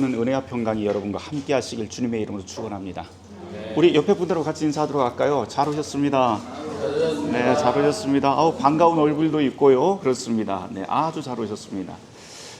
은혜와 평강이 여러분과 함께 하시길 주님의 이름으로 축원합니다. 우리 옆에 분들하고 같이 인사하도록 할까요? 잘 오셨습니다. 네, 잘 오셨습니다. 반가운 얼굴도 있고요. 그렇습니다. 네, 아주 잘 오셨습니다.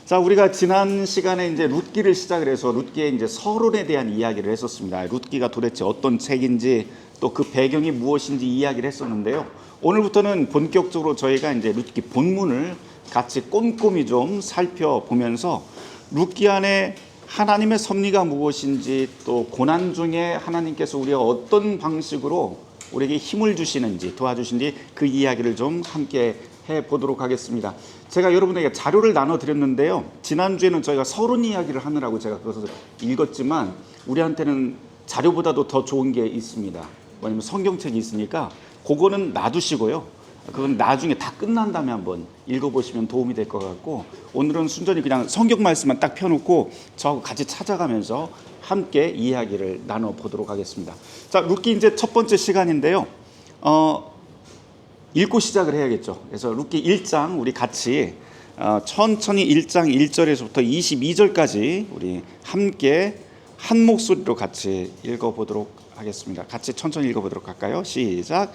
자, 우리가 지난 시간에 이제 룻기를 시작을 해서 룻기의 이제 서론에 대한 이야기를 했었습니다. 룻기가 도대체 어떤 책인지 또 그 배경이 무엇인지 이야기를 했었는데요. 오늘부터는 본격적으로 저희가 이제 룻기 본문을 같이 꼼꼼히 좀 살펴보면서 룻기 안에 하나님의 섭리가 무엇인지, 또 고난 중에 하나님께서 우리가 어떤 방식으로 우리에게 힘을 주시는지, 도와주시는지 그 이야기를 좀 함께 해보도록 하겠습니다. 제가 여러분에게 자료를 나눠드렸는데요. 지난주에는 저희가 서론 이야기를 하느라고 제가 그것을 읽었지만 우리한테는 자료보다도 더 좋은 게 있습니다. 뭐냐면 성경책이 있으니까 그거는 놔두시고요. 그건 나중에 다 끝난 다음에 한번 읽어보시면 도움이 될 것 같고, 오늘은 순전히 그냥 성경 말씀만 딱 펴놓고 저하고 같이 찾아가면서 함께 이야기를 나눠보도록 하겠습니다. 자, 룻기 이제 첫 번째 시간인데요. 읽고 시작을 해야겠죠. 그래서 룻기 1장 우리 같이 천천히 1장 1절에서부터 22절까지 우리 함께 한 목소리로 같이 읽어보도록 하겠습니다. 같이 천천히 읽어보도록 할까요? 시작.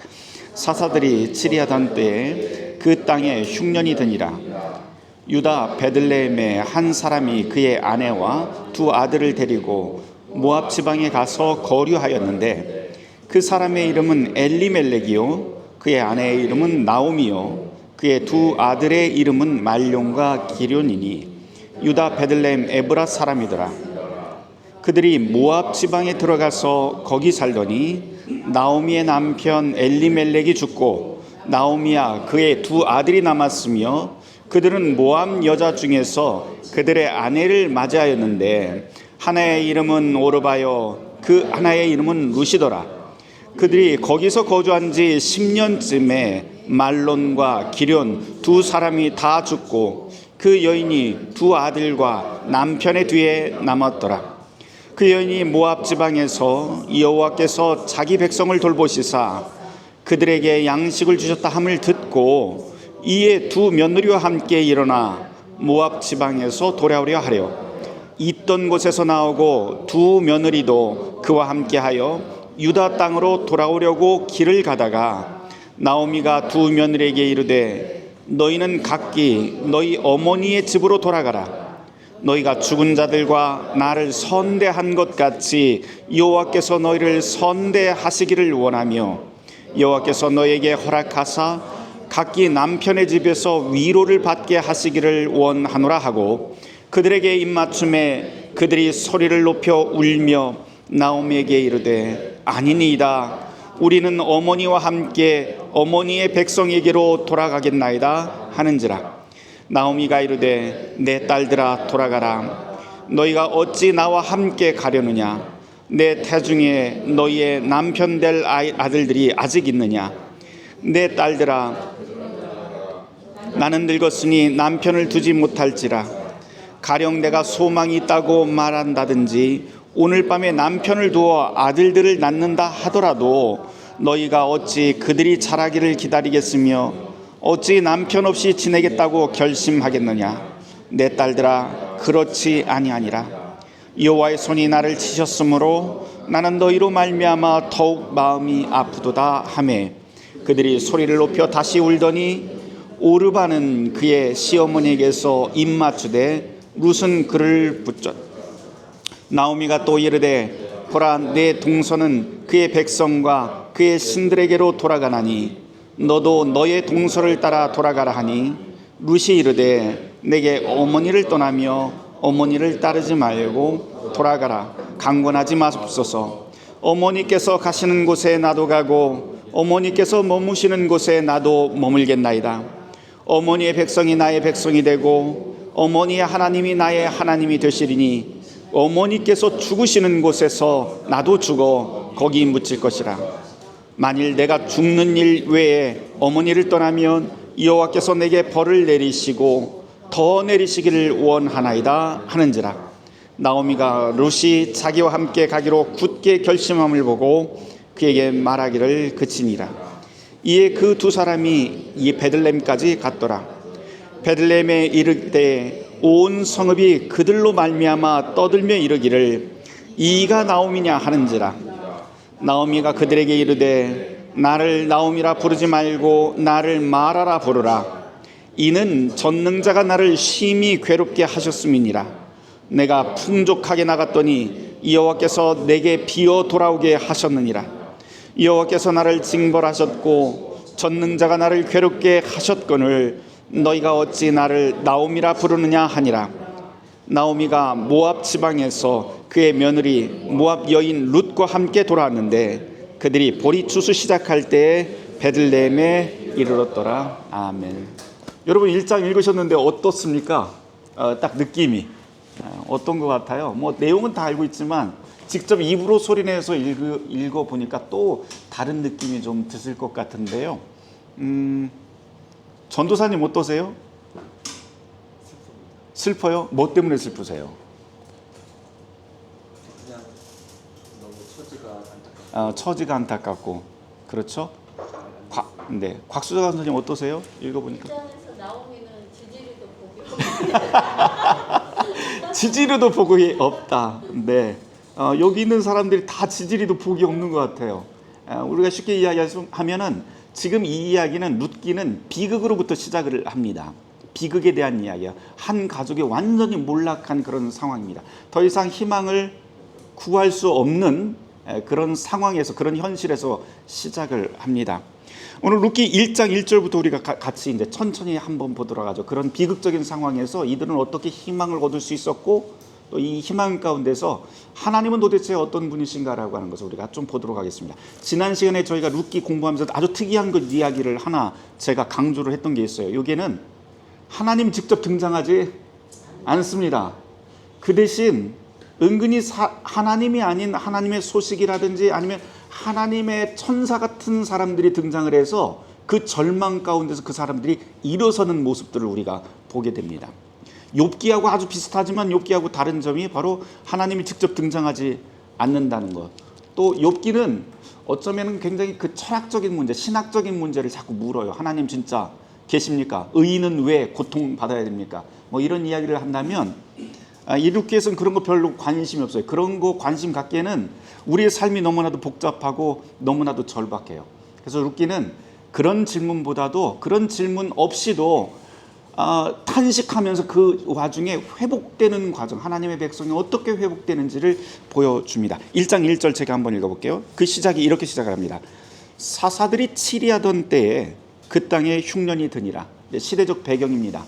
사사들이 치리하던 때에 그 땅에 흉년이 드니라. 유다 베들레헴의 한 사람이 그의 아내와 두 아들을 데리고 모압 지방에 가서 거류하였는데, 그 사람의 이름은 엘리멜렉이요 그의 아내의 이름은 나오미요 그의 두 아들의 이름은 말론과 기련이니 유다 베들레헴 에브라 사람이더라. 그들이 모압 지방에 들어가서 거기 살더니 나오미의 남편 엘리멜렉이 죽고 나오미와 그의 두 아들이 남았으며, 그들은 모압 여자 중에서 그들의 아내를 맞이하였는데 하나의 이름은 오르바요 그 하나의 이름은 루시더라. 그들이 거기서 거주한 지 10년쯤에 말론과 기련 두 사람이 다 죽고 그 여인이 두 아들과 남편의 뒤에 남았더라. 그 여인이 모압 지방에서 여호와께서 자기 백성을 돌보시사 그들에게 양식을 주셨다 함을 듣고 이에 두 며느리와 함께 일어나 모압 지방에서 돌아오려 하려 있던 곳에서 나오고 두 며느리도 그와 함께하여 유다 땅으로 돌아오려고 길을 가다가 나오미가 두 며느리에게 이르되 너희는 각기 너희 어머니의 집으로 돌아가라. 너희가 죽은 자들과 나를 선대한 것 같이 여호와께서 너희를 선대하시기를 원하며 여호와께서 너희에게 허락하사 각기 남편의 집에서 위로를 받게 하시기를 원하노라 하고, 그들에게 입맞춤에 그들이 소리를 높여 울며 나오미에게 이르되 아니니이다. 우리는 어머니와 함께 어머니의 백성에게로 돌아가겠나이다 하는지라. 나오미가 이르되 내 딸들아 돌아가라. 너희가 어찌 나와 함께 가려느냐? 내 태중에 너희의 남편 될 아들들이 아직 있느냐? 내 딸들아 나는 늙었으니 남편을 두지 못할지라. 가령 내가 소망이 있다고 말한다든지 오늘 밤에 남편을 두어 아들들을 낳는다 하더라도 너희가 어찌 그들이 자라기를 기다리겠으며 어찌 남편 없이 지내겠다고 결심하겠느냐? 내 딸들아 그렇지 아니하니라. 여호와의 손이 나를 치셨으므로 나는 너희로 말미암아 더욱 마음이 아프도다 하매, 그들이 소리를 높여 다시 울더니 오르바는 그의 시어머니에게서 입맞추되 룻은 그를 붙잡. 나오미가 또 이르되 보라, 내 동서는 그의 백성과 그의 신들에게로 돌아가나니 너도 너의 동서를 따라 돌아가라 하니, 룻이 이르되 내게 어머니를 떠나며 어머니를 따르지 말고 돌아가라. 강권하지 마옵소서. 어머니께서 가시는 곳에 나도 가고 어머니께서 머무시는 곳에 나도 머물겠나이다. 어머니의 백성이 나의 백성이 되고 어머니의 하나님이 나의 하나님이 되시리니 어머니께서 죽으시는 곳에서 나도 죽어 거기 묻힐 것이라. 만일 내가 죽는 일 외에 어머니를 떠나면 여호와께서 내게 벌을 내리시고 더 내리시기를 원하나이다 하는지라. 나오미가 룻이 자기와 함께 가기로 굳게 결심함을 보고 그에게 말하기를 그치니라. 이에 그 두 사람이 이 베들레헴까지 갔더라. 베들레헴에 이를 때 온 성읍이 그들로 말미암아 떠들며 이르기를 이가 나옴이냐 하는지라. 나오미가 그들에게 이르되 나를 나오미라 부르지 말고 나를 마라라 부르라. 이는 전능자가 나를 심히 괴롭게 하셨음이니라. 내가 풍족하게 나갔더니 여호와께서 내게 비어 돌아오게 하셨느니라. 여호와께서 나를 징벌하셨고 전능자가 나를 괴롭게 하셨거늘 너희가 어찌 나를 나오미라 부르느냐 하니라. 나오미가 모압 지방에서 그의 며느리 모압 여인 룻과 함께 돌아왔는데 그들이 보리 추수 시작할 때에 베들레헴에 이르렀더라. 아멘. 여러분 1장 읽으셨는데 어떻습니까? 딱 느낌이 어떤 것 같아요? 뭐 내용은 다 알고 있지만 직접 입으로 소리내서 읽어보니까 또 다른 느낌이 좀 드실 것 같은데요. 전도사님 어떠세요? 슬퍼요? 뭐 때문에 슬프세요? 그냥 너무 처지가 안타깝고. 처지가 안타깝고 그렇죠? 네, 곽수자 선생님 어떠세요? 읽어보니까 입장에서 나오미는 지지리도 복이 없다. 지지리도 복이 없다. 네, 여기 있는 사람들이 다 지지리도 복이 없는 것 같아요. 우리가 쉽게 이야기하면은 지금 이 이야기는 룻기는 비극으로부터 시작을 합니다. 비극에 대한 이야기야. 한 가족이 완전히 몰락한 그런 상황입니다. 더 이상 희망을 구할 수 없는 그런 상황에서, 그런 현실에서 시작을 합니다. 오늘 룻기 1장 1절부터 우리가 같이 이제 천천히 한번 보도록 하죠. 그런 비극적인 상황에서 이들은 어떻게 희망을 얻을 수 있었고 또 이 희망 가운데서 하나님은 도대체 어떤 분이신가라고 하는 것을 우리가 좀 보도록 하겠습니다. 지난 시간에 저희가 룻기 공부하면서 아주 특이한 그 이야기를 하나 제가 강조를 했던 게 있어요. 여기에는 하나님 직접 등장하지 않습니다. 그 대신 은근히 하나님이 아닌 하나님의 소식이라든지 아니면 하나님의 천사 같은 사람들이 등장을 해서 그 절망 가운데서 그 사람들이 일어서는 모습들을 우리가 보게 됩니다. 욥기하고 아주 비슷하지만 욥기하고 다른 점이 바로 하나님이 직접 등장하지 않는다는 것. 또 욥기는 어쩌면 굉장히 그 철학적인 문제, 신학적인 문제를 자꾸 물어요. 하나님 진짜 계십니까? 의인은 왜 고통받아야 됩니까? 뭐 이런 이야기를 한다면 이 룻기에서는 그런 거 별로 관심이 없어요. 그런 거 관심 갖기에는 우리의 삶이 너무나도 복잡하고 너무나도 절박해요. 그래서 룻기는 그런 질문보다도, 그런 질문 없이도 탄식하면서 그 와중에 회복되는 과정, 하나님의 백성이 어떻게 회복되는지를 보여줍니다. 1장 1절 제가 한번 읽어볼게요. 그 시작이 이렇게 시작을 합니다. 사사들이 치리하던 때에 그 땅에 흉년이 드니라. 시대적 배경입니다.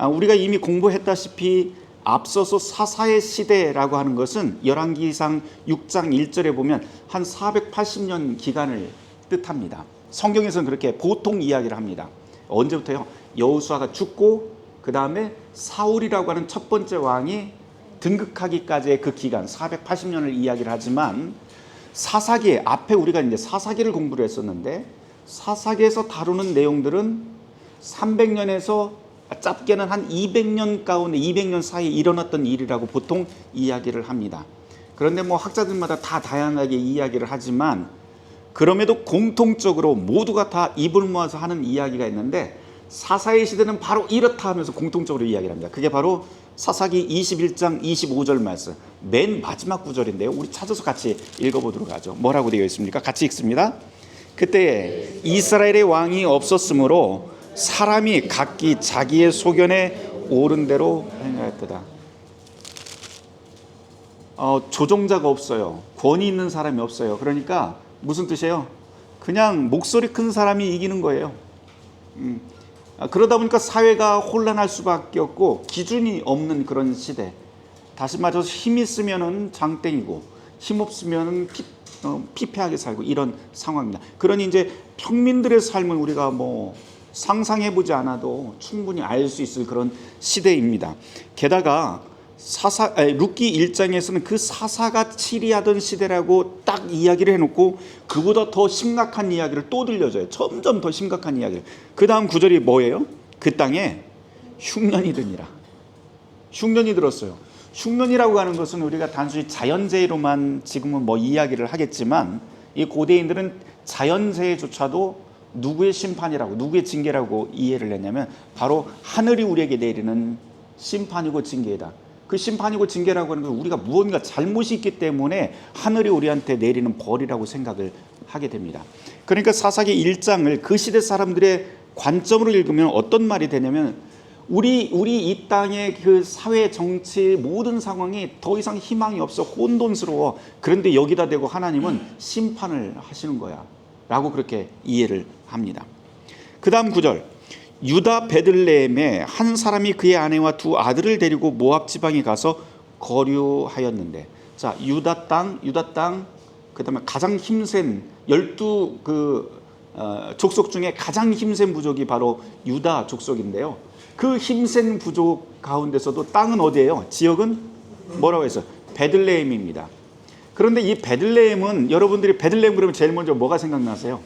우리가 이미 공부했다시피 앞서서 사사의 시대라고 하는 것은 열왕기상 6장 1절에 보면 한 480년 기간을 뜻합니다. 성경에서는 그렇게 보통 이야기를 합니다. 언제부터요? 여호수아가 죽고 그 다음에 사울이라고 하는 첫 번째 왕이 등극하기까지의 그 기간 480년을 이야기를 하지만 사사기 앞에 우리가 이제 사사기를 공부를 했었는데 사사기에서 다루는 내용들은 300년에서 짧게는 한 200년 가운데 200년 사이에 일어났던 일이라고 보통 이야기를 합니다. 그런데 뭐 학자들마다 다 다양하게 이야기를 하지만 그럼에도 공통적으로 모두가 다 입을 모아서 하는 이야기가 있는데 사사의 시대는 바로 이렇다 하면서 공통적으로 이야기를 합니다. 그게 바로 사사기 21장 25절 말씀, 맨 마지막 구절인데요. 우리 찾아서 같이 읽어보도록 하죠. 뭐라고 되어 있습니까? 같이 읽습니다. 그때 이스라엘의 왕이 없었으므로 사람이 각기 자기의 소견에 옳은 대로 행하였도다. 조종자가 없어요. 권위 있는 사람이 없어요. 그러니까 무슨 뜻이에요? 그냥 목소리 큰 사람이 이기는 거예요. 그러다 보니까 사회가 혼란할 수밖에 없고 기준이 없는 그런 시대. 다시 말해서 힘 있으면은 장땡이고 힘 없으면은 피폐하게 살고 이런 상황입니다. 그러니 이제 평민들의 삶을 우리가 뭐 상상해보지 않아도 충분히 알 수 있을 그런 시대입니다. 게다가 룻기 1장에서는 그 사사가 치리하던 시대라고 딱 이야기를 해놓고 그보다 더 심각한 이야기를 또 들려줘요. 점점 더 심각한 이야기를. 그 다음 구절이 뭐예요? 그 땅에 흉년이 드니라. 흉년이 들었어요. 흉년이라고 하는 것은 우리가 단순히 자연재해로만 지금은 뭐 이야기를 하겠지만 이 고대인들은 자연재해조차도 누구의 심판이라고, 누구의 징계라고 이해를 했냐면 바로 하늘이 우리에게 내리는 심판이고 징계이다. 그 심판이고 징계라고 하는 건 우리가 무언가 잘못이 있기 때문에 하늘이 우리한테 내리는 벌이라고 생각을 하게 됩니다. 그러니까 사사기 1장을 그 시대 사람들의 관점으로 읽으면 어떤 말이 되냐면 우리 이 땅의 그 사회 정치 모든 상황이 더 이상 희망이 없어 혼돈스러워. 그런데 여기다 대고 하나님은 심판을 하시는 거야 라고 그렇게 이해를 합니다. 그 다음 구절, 유다 베들레헴에 한 사람이 그의 아내와 두 아들을 데리고 모압 지방에 가서 거류하였는데, 자, 유다 땅, 그다음에 가장 힘센 12 족속 중에 가장 힘센 부족이 바로 유다 족속인데요. 그 힘센 부족 가운데서도 땅은 어디예요? 지역은 뭐라고 했어요? 베들레헴입니다. 그런데 이 베들레헴은 여러분들이 베들레헴 그러면 제일 먼저 뭐가 생각나세요?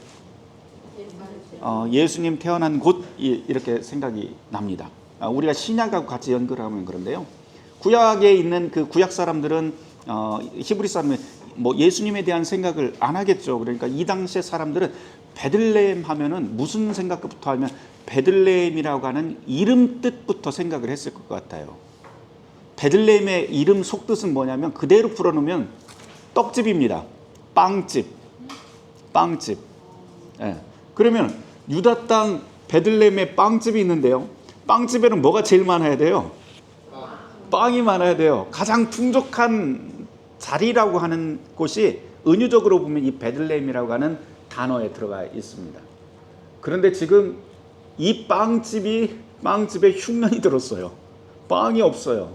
예수님 태어난 곳 이렇게 생각이 납니다. 우리가 신약하고 같이 연결하면 그런데요. 구약에 있는 그 구약 사람들은 히브리 사람은 뭐 예수님에 대한 생각을 안 하겠죠. 그러니까 이 당시의 사람들은 베들레헴 하면은 무슨 생각부터 하면 베들레헴이라고 하는 이름 뜻부터 생각을 했을 것 같아요. 베들레헴의 이름 속뜻은 뭐냐면 그대로 풀어놓으면 떡집입니다. 빵집. 예. 그러면 유다 땅 베들레헴에 빵집이 있는데요. 빵집에는 뭐가 제일 많아야 돼요? 빵이 많아야 돼요. 가장 풍족한 자리라고 하는 곳이 은유적으로 보면 이 베들레헴이라고 하는 단어에 들어가 있습니다. 그런데 지금 이 빵집에 흉년이 들었어요. 빵이 없어요.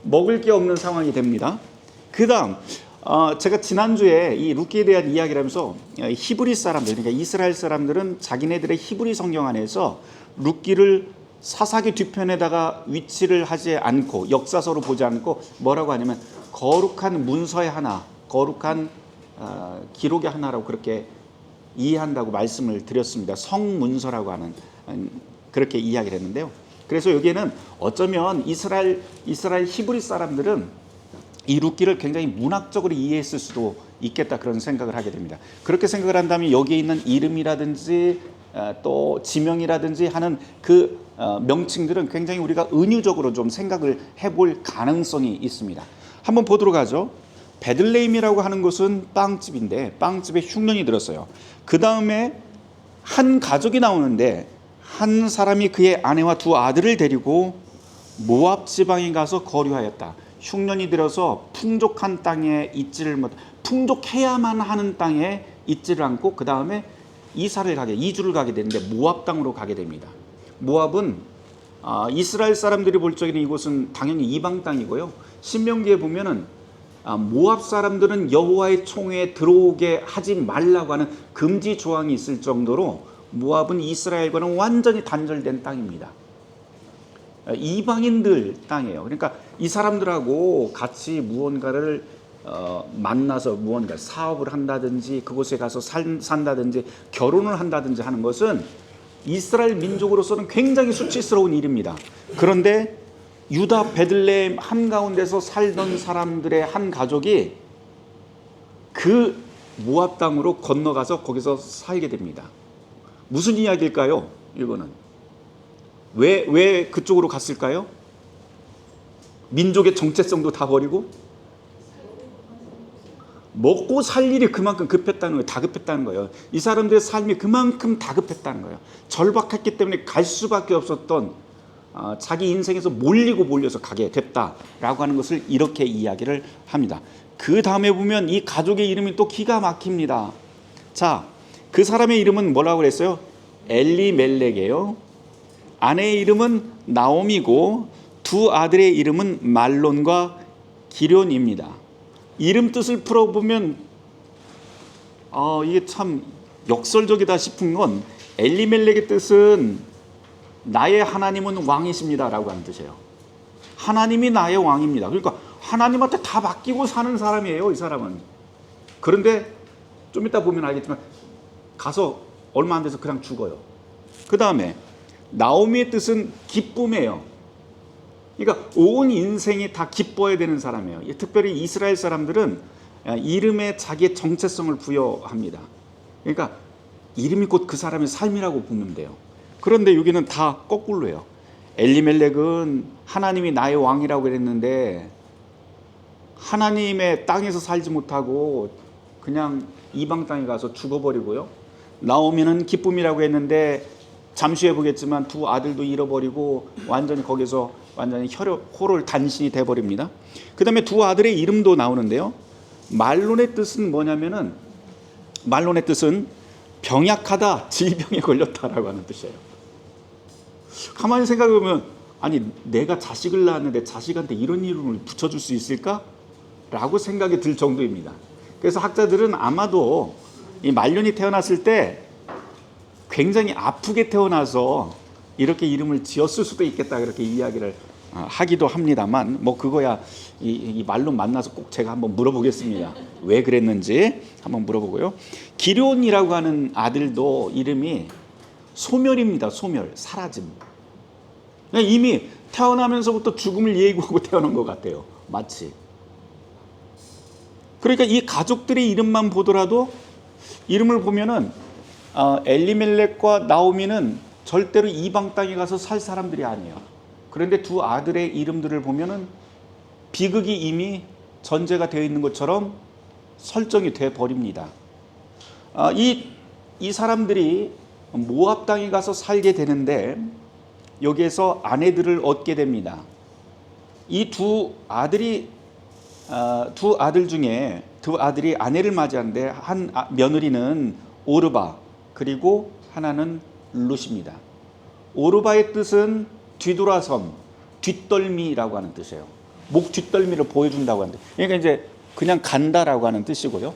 먹을 게 없는 상황이 됩니다. 그 다음 제가 지난주에 이 룻기에 대한 이야기를 하면서 히브리 사람들, 그러니까 이스라엘 사람들은 자기네들의 히브리 성경 안에서 룻기를 사사기 뒤편에다가 위치를 하지 않고 역사서로 보지 않고 뭐라고 하냐면 거룩한 문서의 하나, 거룩한 기록의 하나라고 그렇게 이해한다고 말씀을 드렸습니다. 성문서라고 하는 그렇게 이야기를 했는데요. 그래서 여기에는 어쩌면 이스라엘 히브리 사람들은 이 룻기를 굉장히 문학적으로 이해했을 수도 있겠다 그런 생각을 하게 됩니다. 그렇게 생각을 한다면 여기에 있는 이름이라든지 또 지명이라든지 하는 그 명칭들은 굉장히 우리가 은유적으로 좀 생각을 해볼 가능성이 있습니다. 한번 보도록 하죠. 베들레헴이라고 하는 곳은 빵집인데 빵집에 흉년이 들었어요. 그 다음에 한 가족이 나오는데 한 사람이 그의 아내와 두 아들을 데리고 모압 지방에 가서 거류하였다. 흉년이 들어서 풍족한 땅에 있지를 못, 풍족해야만 하는 땅에 있지를 않고 그 다음에 이주를 가게 되는데 모압 땅으로 가게 됩니다. 모압은 이스라엘 사람들이 볼 적에는 이곳은 당연히 이방 땅이고요. 신명기에 보면은 모압 사람들은 여호와의 총회에 들어오게 하지 말라고 하는 금지 조항이 있을 정도로 모압은 이스라엘과는 완전히 단절된 땅입니다. 이방인들 땅이에요. 그러니까 이 사람들하고 같이 무언가를 만나서 무언가 사업을 한다든지 그곳에 가서 산다든지 결혼을 한다든지 하는 것은 이스라엘 민족으로서는 굉장히 수치스러운 일입니다. 그런데 유다 베들레헴 한가운데서 살던 사람들의 한 가족이 그 모압 땅으로 건너가서 거기서 살게 됩니다. 무슨 이야기일까요? 이거는 왜 그쪽으로 갔을까요? 민족의 정체성도 다 버리고 먹고 살 일이 그만큼 급했다는 거예요. 다급했다는 거예요. 이 사람들의 삶이 그만큼 다급했다는 거예요. 절박했기 때문에 갈 수밖에 없었던 자기 인생에서 몰려서 가게 됐다라고 하는 것을 이렇게 이야기를 합니다. 그 다음에 보면 이 가족의 이름이 또 기가 막힙니다. 자, 그 사람의 이름은 뭐라고 그랬어요? 엘리멜렉이에요. 아내의 이름은 나오미고 두 아들의 이름은 말론과 기련입니다. 이름 뜻을 풀어보면 이게 참 역설적이다 싶은 건 엘리멜렉의 뜻은 나의 하나님은 왕이십니다라고 하는 뜻이에요. 하나님이 나의 왕입니다. 그러니까 하나님한테 다 맡기고 사는 사람이에요, 이 사람은. 그런데 좀 이따 보면 알겠지만 가서 얼마 안 돼서 그냥 죽어요. 그 다음에 나오미의 뜻은 기쁨이에요. 그러니까 온 인생이 다 기뻐야 되는 사람이에요. 특별히 이스라엘 사람들은 이름에 자기의 정체성을 부여합니다. 그러니까 이름이 곧 그 사람의 삶이라고 보면 돼요. 그런데 여기는 다 거꾸로예요. 엘리멜렉은 하나님이 나의 왕이라고 그랬는데 하나님의 땅에서 살지 못하고 그냥 이방 땅에 가서 죽어버리고요. 나오미는 기쁨이라고 했는데 잠시 후에 보겠지만 두 아들도 잃어버리고 완전히 거기서 완전히 호를 단신이 돼버립니다. 그 다음에 두 아들의 이름도 나오는데요. 말론의 뜻은 뭐냐면은, 말론의 뜻은 병약하다, 질병에 걸렸다라고 하는 뜻이에요. 가만히 생각해보면, 아니 내가 자식을 낳았는데 자식한테 이런 이름을 붙여줄 수 있을까? 라고 생각이 들 정도입니다. 그래서 학자들은 아마도 이 말론이 태어났을 때 굉장히 아프게 태어나서 이렇게 이름을 지었을 수도 있겠다, 그렇게 이야기를 하기도 합니다만, 뭐 그거야 이 말론 만나서 꼭 제가 한번 물어보겠습니다. 왜 그랬는지 한번 물어보고요. 기럧이라고 하는 아들도 이름이 소멸입니다. 소멸, 사라짐. 이미 태어나면서부터 죽음을 예고하고 태어난 것 같아요, 마치. 그러니까 이 가족들의 이름만 보더라도, 이름을 보면은 엘리멜렉과 나오미는 절대로 이방 땅에 가서 살 사람들이 아니에요. 그런데 두 아들의 이름들을 보면은 비극이 이미 전제가 되어 있는 것처럼 설정이 돼 버립니다. 이 사람들이 모압 땅에 가서 살게 되는데 여기에서 아내들을 얻게 됩니다. 이 두 아들이 두 아들 중에 두 아들이 아내를 맞이하는데 한 며느리는 오르바, 그리고 하나는 룻입니다. 오르바의 뜻은 뒤돌아섬, 뒷덜미라고 하는 뜻이에요. 목 뒷덜미를 보여준다고 하는데, 그러니까 이제 그냥 간다라고 하는 뜻이고요.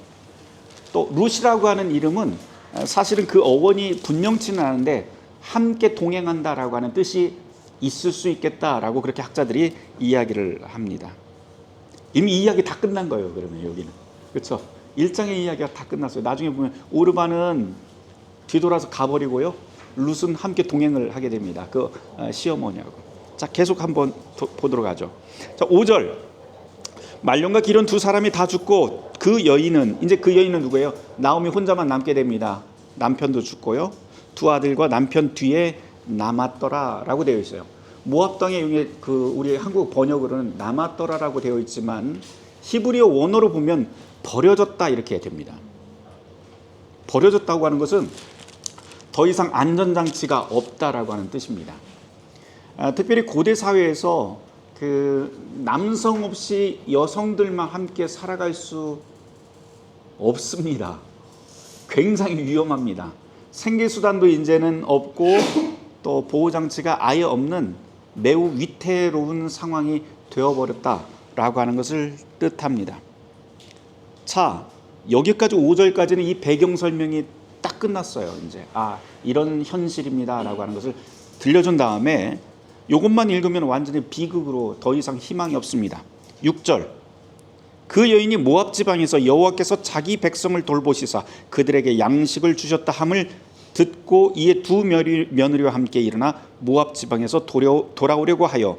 또 룻이라고 하는 이름은 사실은 그 어원이 분명치는 않은데 함께 동행한다라고 하는 뜻이 있을 수 있겠다라고 그렇게 학자들이 이야기를 합니다. 이미 이야기 다 끝난 거예요. 그러면 여기는, 그렇죠? 1장의 이야기가 다 끝났어요. 나중에 보면 오르바는 뒤돌아서 가버리고요, 룻은 함께 동행을 하게 됩니다. 그 시어머니하고. 자, 계속 한번 보도록 하죠. 자, 5절. 말론과 기럧 두 사람이 다 죽고 그 여인은, 이제 그 여인은 누구예요? 나오미 혼자만 남게 됩니다. 남편도 죽고요, 두 아들과 남편 뒤에 남았더라라고 되어 있어요. 모압 땅에 우리 한국 번역으로는 남았더라라고 되어 있지만 히브리어 원어로 보면 버려졌다 이렇게 됩니다. 버려졌다고 하는 것은 더 이상 안전장치가 없다라고 하는 뜻입니다. 특별히 고대 사회에서 그 남성 없이 여성들만 함께 살아갈 수 없습니다. 굉장히 위험합니다. 생계수단도 이제는 없고 또 보호장치가 아예 없는 매우 위태로운 상황이 되어버렸다라고 하는 것을 뜻합니다. 자, 여기까지 5절까지는 이 배경 설명이 딱 끝났어요. 이제 이런 현실입니다라고 하는 것을 들려준 다음에 이것만 읽으면 완전히 비극으로 더 이상 희망이 없습니다. 6절. 그 여인이 모압 지방에서 여호와께서 자기 백성을 돌보시사 그들에게 양식을 주셨다 함을 듣고 이에 두 며느리와 함께 일어나 모압 지방에서 돌아오려고 하여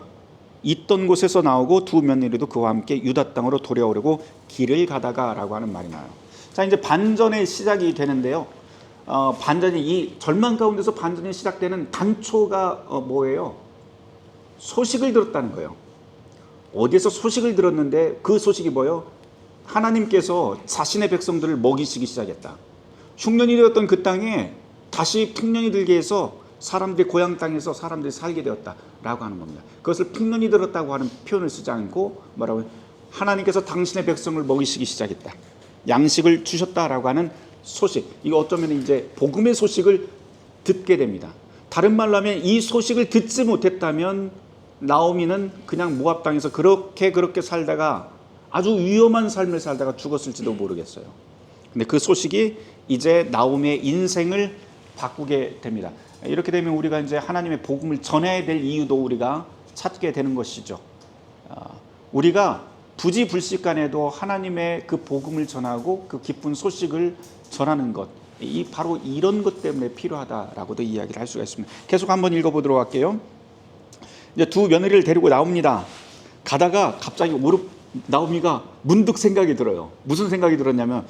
있던 곳에서 나오고 두 며느리도 그와 함께 유다 땅으로 돌아오려고 길을 가다가라고 하는 말이 나와요. 자, 이제 반전의 시작이 되는데요. 반전이, 이 절망 가운데서 반전이 시작되는 단초가 뭐예요? 소식을 들었다는 거예요. 어디에서 소식을 들었는데 그 소식이 뭐예요? 하나님께서 자신의 백성들을 먹이시기 시작했다. 흉년이 되었던 그 땅에 다시 풍년이 들게 해서 사람들이 고향 땅에서 사람들이 살게 되었다라고 하는 겁니다. 그것을 풍년이 들었다고 하는 표현을 쓰지 않고 뭐라고 해요? 하나님께서 당신의 백성을 먹이시기 시작했다. 양식을 주셨다라고 하는 소식. 이거 어쩌면 이제 복음의 소식을 듣게 됩니다. 다른 말로 하면 이 소식을 듣지 못했다면 나오미는 그냥 모압 땅에서 그렇게 살다가 아주 위험한 삶을 살다가 죽었을지도 모르겠어요. 근데 그 소식이 이제 나오미의 인생을 바꾸게 됩니다. 이렇게 되면 우리가 이제 하나님의 복음을 전해야 될 이유도 우리가 찾게 되는 것이죠. 우리가 부지불식간에도 하나님의 그 복음을 전하고 그 기쁜 소식을 전하는 것, 바로 이런 것 때문에 필요하다라고도 이야기를 할 수가 있습니다. 계속 한번 읽어보도록 할게요. 이제 두 며느리를 데리고 나옵니다. 가다가 갑자기 나오미가 문득 생각이 들어요. 무슨 생각이 들었냐면,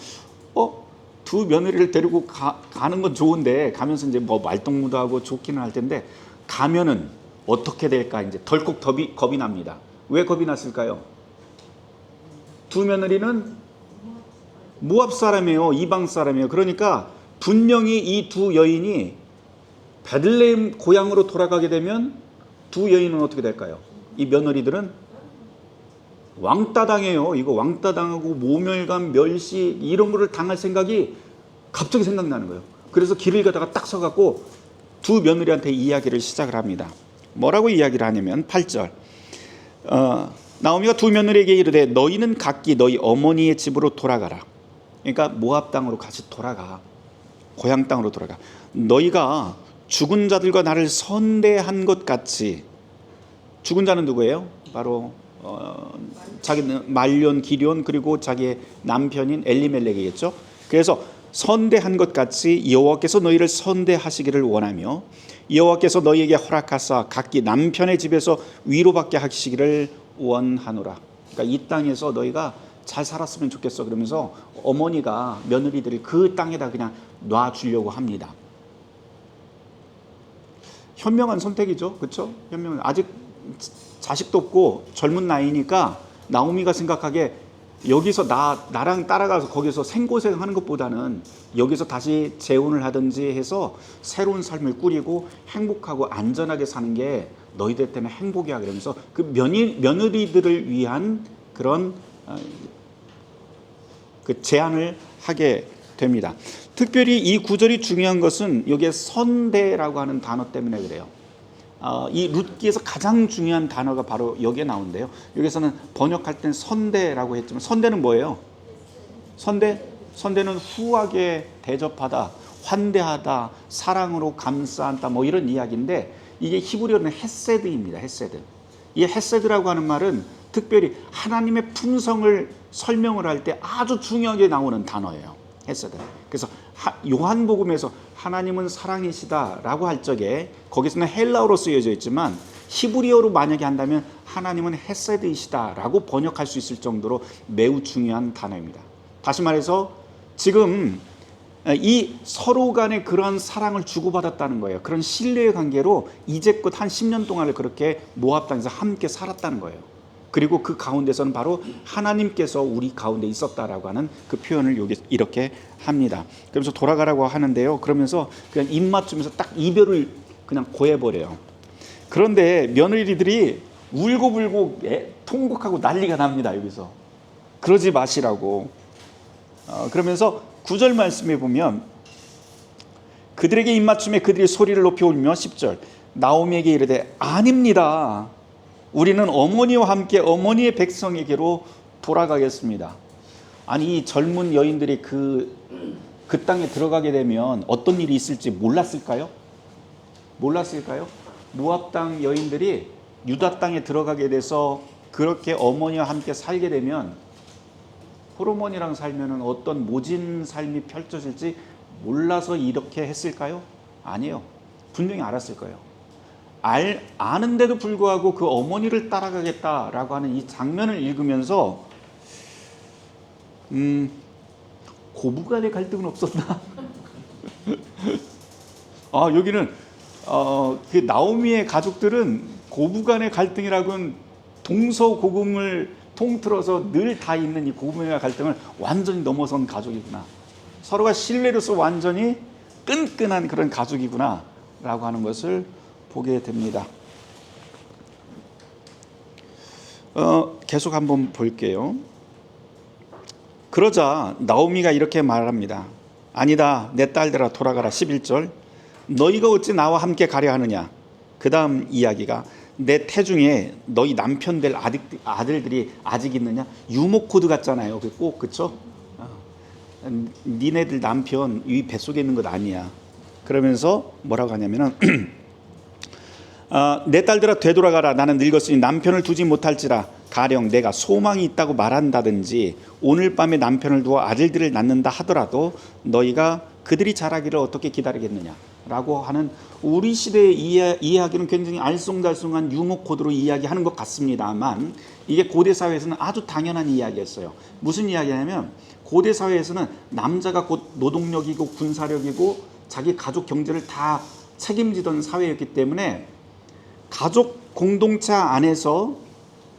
두 며느리를 데리고 가는 건 좋은데, 가면서 이제 뭐 말동무도 하고 좋기는 할 텐데, 가면은 어떻게 될까 이제 덜컥 겁이 납니다. 왜 겁이 났을까요? 두 며느리는 모압 사람이에요. 이방 사람이에요. 그러니까 분명히 이 두 여인이 베들레헴 고향으로 돌아가게 되면 두 여인은 어떻게 될까요? 이 며느리들은 왕따 당해요. 이거 왕따 당하고 모멸감, 멸시 이런 거를 당할 생각이 갑자기 생각나는 거예요. 그래서 길을 가다가 딱 서갖고 두 며느리한테 이야기를 시작을 합니다. 뭐라고 이야기를 하냐면 8절 나오미가 두 며느리에게 이르되 너희는 각기 너희 어머니의 집으로 돌아가라. 그러니까 모압 땅으로 같이 돌아가. 고향 땅으로 돌아가. 너희가 죽은 자들과 나를 선대한 것 같이. 죽은 자는 누구예요? 바로 자기 말론, 기럧 그리고 자기의 남편인 엘리멜렉이겠죠. 그래서 선대한 것 같이 여호와께서 너희를 선대하시기를 원하며 여호와께서 너희에게 허락하사 각기 남편의 집에서 위로받게 하시기를 원하노라. 그러니까 이 땅에서 너희가 잘 살았으면 좋겠어. 그러면서 어머니가 며느리들을 그 땅에다 그냥 놔주려고 합니다. 현명한 선택이죠. 그렇죠? 현명한. 아직 자식도 없고 젊은 나이니까 나오미가 생각하기에 여기서 나랑 따라가서 거기서 생고생하는 것보다는 여기서 다시 재혼을 하든지 해서 새로운 삶을 꾸리고 행복하고 안전하게 사는 게 너희들 때문에 행복이야. 그러면서 그 며느리들을 위한 그런 그 제안을 하게 됩니다. 특별히 이 구절이 중요한 것은 여기에 선대라고 하는 단어 때문에 그래요. 이 룻기에서 가장 중요한 단어가 바로 여기에 나오는데요. 여기서는 번역할 땐 선대라고 했지만 선대는 뭐예요? 선대는 후하게 대접하다, 환대하다, 사랑으로 감싸안다 뭐 이런 이야기인데 이게 히브리어는 헤세드입니다. 헤세드. 이 헤세드라고 하는 말은 특별히 하나님의 품성을 설명을 할 때 아주 중요하게 나오는 단어예요. 헤세드. 그래서 요한복음에서 하나님은 사랑이시다라고 할 적에 거기서는 헬라어로 쓰여져 있지만 히브리어로 만약에 한다면 하나님은 헤세드이시다라고 번역할 수 있을 정도로 매우 중요한 단어입니다. 다시 말해서 지금 이 서로 간에 그런 사랑을 주고받았다는 거예요. 그런 신뢰의 관계로 이제껏 한 10년 동안을 그렇게 모압 땅에서 함께 살았다는 거예요. 그리고 그 가운데서는 바로 하나님께서 우리 가운데 있었다라고 하는 그 표현을 여기 이렇게 합니다. 그러면서 돌아가라고 하는데요. 그러면서 그냥 입맞추면서 딱 이별을 그냥 고해버려요. 그런데 며느리들이 울고불고 통곡하고 난리가 납니다. 여기서 그러지 마시라고. 그러면서 9절 말씀에 보면 그들에게 입맞춤에 그들이 소리를 높여 울며 10절 나오미에게 이르되 아닙니다. 우리는 어머니와 함께 어머니의 백성에게로 돌아가겠습니다. 아니 이 젊은 여인들이 그 땅에 들어가게 되면 어떤 일이 있을지 몰랐을까요? 모압 땅 여인들이 유다 땅에 들어가게 돼서 그렇게 어머니와 함께 살게 되면 호르몬이랑 살면은 어떤 모진 삶이 펼쳐질지 몰라서 이렇게 했을까요? 아니에요. 분명히 알았을 거예요. 아는데도 불구하고 그 어머니를 따라가겠다라고 하는 이 장면을 읽으면서 고부간의 갈등은 없었나? 여기는 그 나오미의 가족들은 고부간의 갈등이라고는 동서고금을 통틀어서 늘 다 있는 이 고부간의 갈등을 완전히 넘어선 가족이구나. 서로가 신뢰로서 완전히 끈끈한 그런 가족이구나 라고 하는 것을 보게 됩니다. 계속 한번 볼게요. 그러자 나오미가 이렇게 말합니다. 아니다 내 딸들아 돌아가라. 11절 너희가 어찌 나와 함께 가려 하느냐. 그 다음 이야기가 내 태중에 너희 남편 될 아들들이 아직 있느냐. 유목 코드 같잖아요. 꼭 그쵸? 니네들 남편 이 뱃속에 있는 것 아니야. 그러면서 뭐라고 하냐면은 내 딸들아 되돌아가라. 나는 늙었으니 남편을 두지 못할지라. 가령 내가 소망이 있다고 말한다든지 오늘 밤에 남편을 두어 아들들을 낳는다 하더라도 너희가 그들이 자라기를 어떻게 기다리겠느냐 라고 하는 우리 시대의 이야기는 굉장히 알쏭달쏭한 유목 코드로 이야기하는 것 같습니다만 이게 고대 사회에서는 아주 당연한 이야기였어요. 무슨 이야기냐면 고대 사회에서는 남자가 곧 노동력이고 군사력이고 자기 가족 경제를 다 책임지던 사회였기 때문에 가족 공동체 안에서